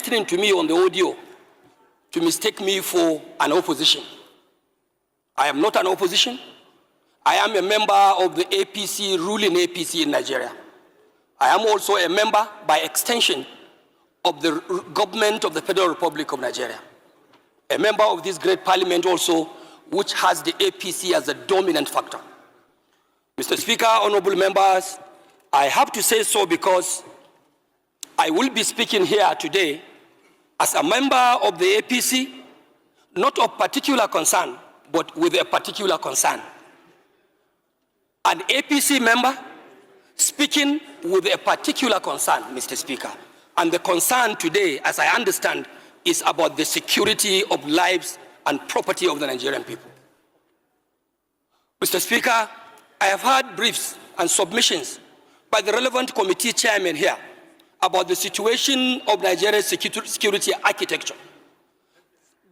listening to me on the audio to mistake me for an opposition. I am not an opposition. I am a member of the APC, ruling APC in Nigeria. I am also a member, by extension, of the government of the Federal Republic of Nigeria. A member of this great parliament also, which has the APC as a dominant factor. Mr. Speaker, honorable members, I have to say so because I will be speaking here today as a member of the APC, not of particular concern, but with a particular concern. An APC member speaking with a particular concern, Mr. Speaker. And the concern today, as I understand, is about the security of lives and property of the Nigerian people. Mr. Speaker, I have heard briefs and submissions by the relevant committee chairman here about the situation of Nigeria's security architecture.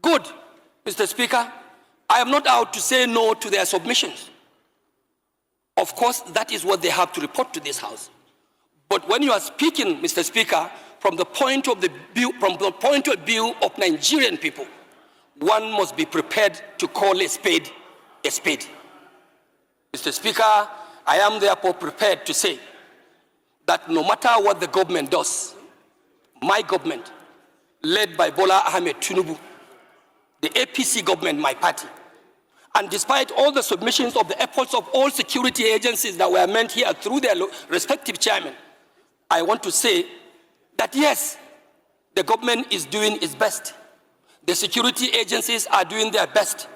Good, Mr. Speaker. I am not out to say no to their submissions. Of course, that is what they have to report to this House. But when you are speaking, Mr. Speaker, from the point of view of Nigerian people, one must be prepared to call a spade a spade. Mr. Speaker, I am therefore prepared to say that no matter what the government does, my government, led by Bola Ahmed Tinubu, the APC government, my party, and despite all the submissions of the efforts of all security agencies that were meant here through their respective chairmen, I want to say that yes, the government is doing its best. The security agencies are doing their best.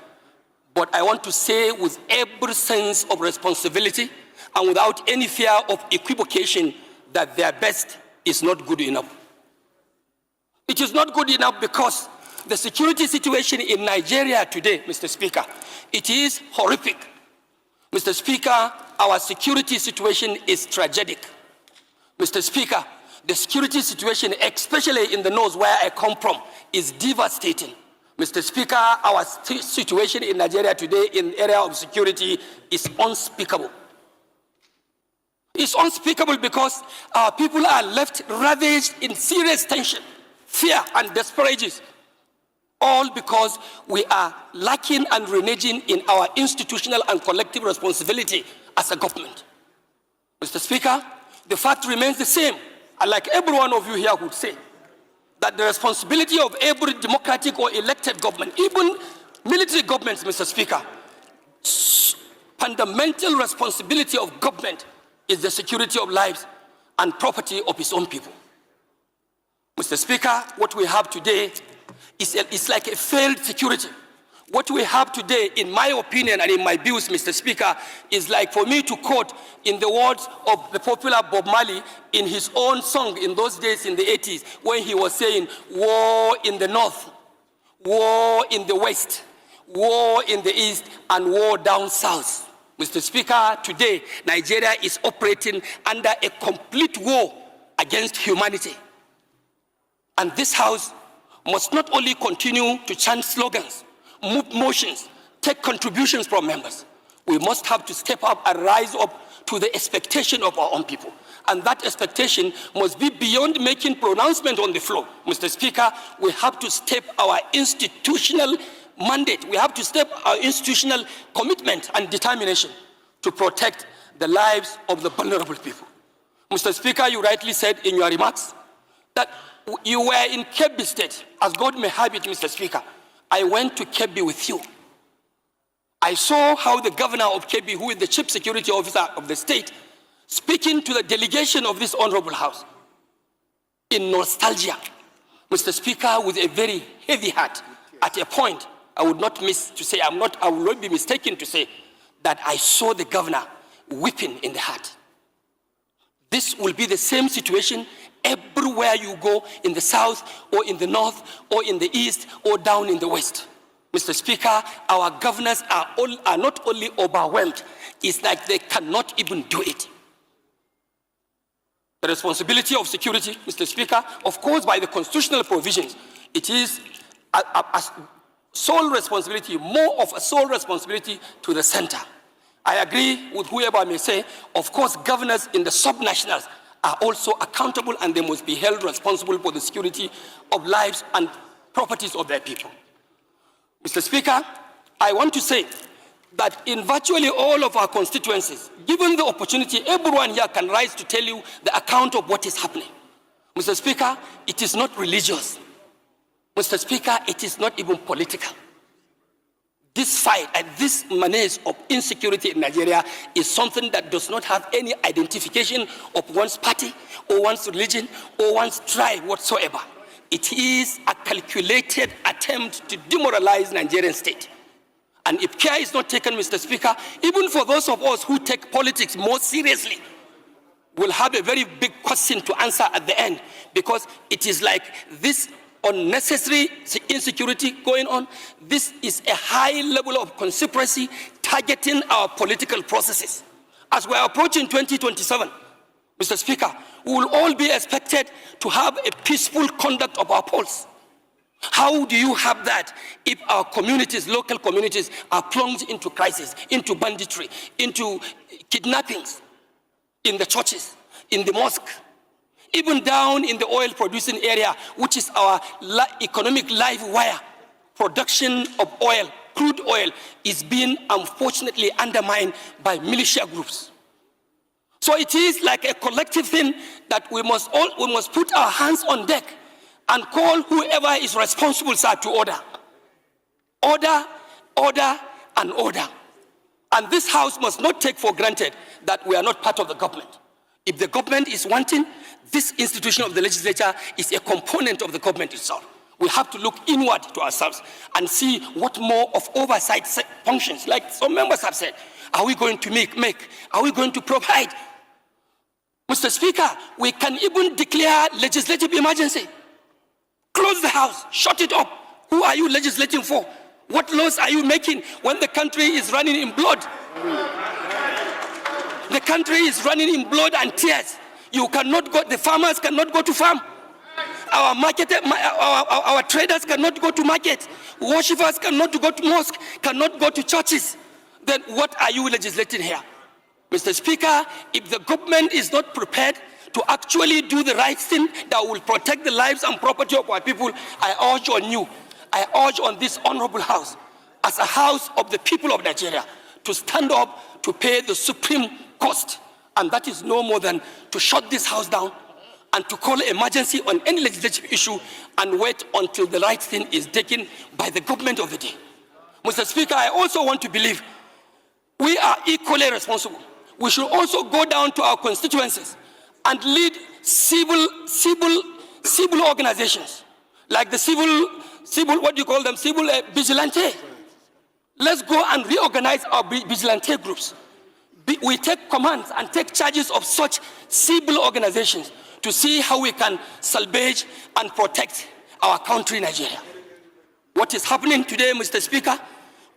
But I want to say with every sense of responsibility and without any fear of equivocation that their best is not good enough. It is not good enough because the security situation in Nigeria today, Mr. Speaker, it is horrific. Mr. Speaker, our security situation is tragic. Mr. Speaker, the security situation, especially in the north where I come from, is devastating. Mr. Speaker, our situation in Nigeria today in the area of security is unspeakable. It's unspeakable because our people are left ravaged in serious tension, fear, and desperation, all because we are lacking and reneging in our institutional and collective responsibility as a government. Mr. Speaker, the fact remains the same, and like every one of you here would say, that the responsibility of every democratic or elected government, even military governments, Mr. Speaker, fundamental responsibility of government is the security of lives and property of its own people. Mr. Speaker, what we have today is like a failed security. What we have today, in my opinion and in my views, Mr. Speaker, is like for me to quote in the words of the popular Bob Marley in his own song in those days in the 80s, when he was saying, war in the north, war in the west, war in the east, and war down south. Mr. Speaker, today, Nigeria is operating under a complete war against humanity. And this House must not only continue to chant slogans, move motions, take contributions from members. We must have to step up and rise up to the expectation of our own people. And that expectation must be beyond making pronouncement on the floor. Mr. Speaker, we have to step our institutional mandate. We have to step our institutional commitment and determination to protect the lives of the vulnerable people. Mr. Speaker, you rightly said in your remarks that you were in Kebbi State. As God may have it, Mr. Speaker, I went to Kebbi with you. I saw how the governor of Kebbi, who is the chief security officer of the state, speaking to the delegation of this honorable house in nostalgia, Mr. Speaker, with a very heavy heart. At a point, I would not miss to say, I will not be mistaken to say that I saw the governor weeping in the heart. This will be the same situation everywhere you go, in the south or in the north or in the east or down in the west. Mr. Speaker, our governors are not only overwhelmed, it's like they cannot even do it. The responsibility of security, Mr. Speaker, of course, by the constitutional provisions, it is a sole responsibility, more of a sole responsibility to the center. I agree with whoever may say, of course, governors in the subnationals are also accountable, and they must be held responsible for the security of lives and properties of their people. Mr. Speaker, I want to say that in virtually all of our constituencies, given the opportunity, everyone here can rise to tell you the account of what is happening. Mr. Speaker, it is not religious. Mr. Speaker, it is not even political. This fight and this menace of insecurity in Nigeria is something that does not have any identification of one's party or one's religion or one's tribe whatsoever. It is a calculated attempt to demoralize Nigerian state. And if care is not taken, Mr. Speaker, even for those of us who take politics more seriously, we'll have a very big question to answer at the end, because it is like this unnecessary insecurity going on. This is a high level of conspiracy targeting our political processes. As we are approaching 2027, Mr. Speaker, we will all be expected to have a peaceful conduct of our polls. How do you have that if our communities, local communities, are plunged into crisis, into banditry, into kidnappings in the churches, in the mosque, even down in the oil-producing area, which is our economic live wire? Production of oil, crude oil, is being unfortunately undermined by militia groups. So it is like a collective thing that we must put our hands on deck and call whoever is responsible, sir, to order. Order, order, and order. And this House must not take for granted that we are not part of the government. If the government is wanting, this institution of the legislature is a component of the government itself. We have to look inward to ourselves and see what more of oversight functions, like some members have said, are we going to make? Are we going to provide? Mr. Speaker, we can even declare legislative emergency. Close the House, shut it up. Who are you legislating for? What laws are you making when the country is running in blood? The country is running in blood and tears. You cannot go, the farmers cannot go to farm. Our traders cannot go to market. Worshippers cannot go to mosque, cannot go to churches. Then what are you legislating here? Mr. Speaker, if the government is not prepared to actually do the right thing that will protect the lives and property of our people, I urge on you, I urge on this honorable House, as a House of the people of Nigeria, to stand up to pay the supreme cost. And that is no more than to shut this House down and to call emergency on any legislative issue and wait until the right thing is taken by the government of the day. Mr. Speaker, I also want to believe we are equally responsible. We should also go down to our constituencies and lead civil organizations, like the civil vigilante. Let's go and reorganize our vigilante groups. We take commands and take charges of such civil organizations to see how we can salvage and protect our country, Nigeria. What is happening today, Mr. Speaker,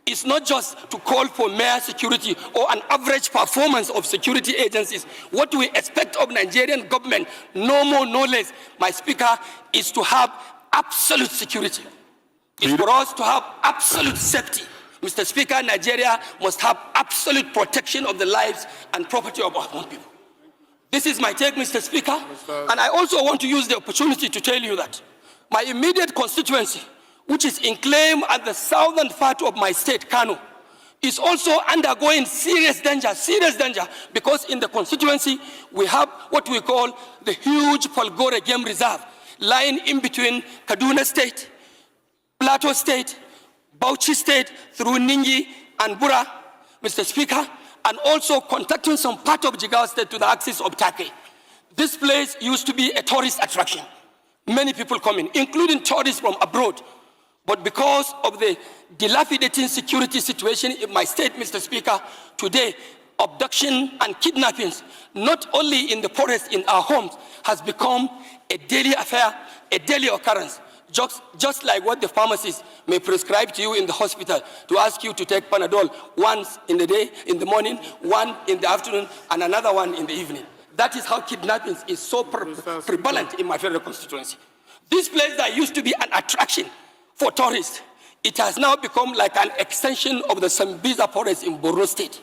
is not just to call for mere security or an average performance of security agencies. What we expect of Nigerian government, no more, no less, my Speaker, is to have absolute security. It's for us to have absolute safety. Mr. Speaker, Nigeria must have absolute protection of the lives and property of our own people. This is my take, Mr. Speaker. And I also want to use the opportunity to tell you that my immediate constituency, which is enclave at the southern part of my state, Kano, is also undergoing serious danger, because in the constituency, we have what we call the huge Falgore Game Reserve, lying in between Kaduna State, Plateau State, Bauchi State, through Ningi and Bura, Mr. Speaker, and also contacting some part of Jigawa State to the axis of Turkey. This place used to be a tourist attraction. Many people come in, including tourists from abroad. But because of the dilapidating security situation in my state, Mr. Speaker, today, abduction and kidnappings, not only in the forest, in our homes, has become a daily affair, a daily occurrence. Just like what the pharmacist may prescribe to you in the hospital to ask you to take Panadol once in the day, in the morning, one in the afternoon, and another one in the evening. That is how kidnapping is so prevalent in my federal constituency. This place that used to be an attraction for tourists, it has now become like an extension of the Sambisa forest in Borno State.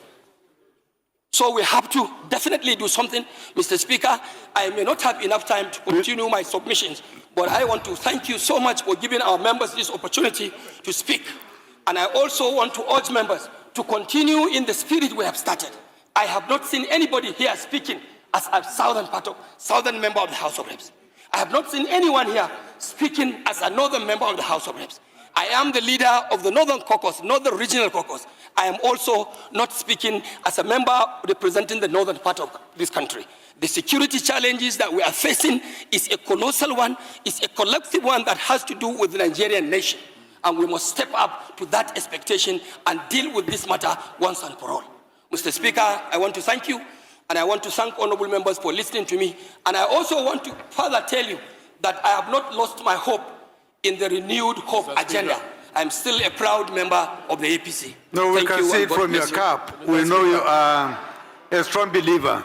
So we have to definitely do something. Mr. Speaker, I may not have enough time to continue my submissions, but I want to thank you so much for giving our members this opportunity to speak. And I also want to urge members to continue in the spirit we have started. I have not seen anybody here speaking as a southern member of the House of Reps. I have not seen anyone here speaking as a northern member of the House of Reps. I am the leader of the Northern Caucus, Northern Regional Caucus. I am also not speaking as a member representing the northern part of this country. The security challenges that we are facing is a colossal one, it's a collective one that has to do with the Nigerian nation. And we must step up to that expectation and deal with this matter once and for all. Mr. Speaker, I want to thank you, and I want to thank honorable members for listening to me. And I also want to further tell you that I have not lost my hope in the renewed hope agenda. I'm still a proud member of the APC. No, we can see it from your cap. We know you are a strong believer.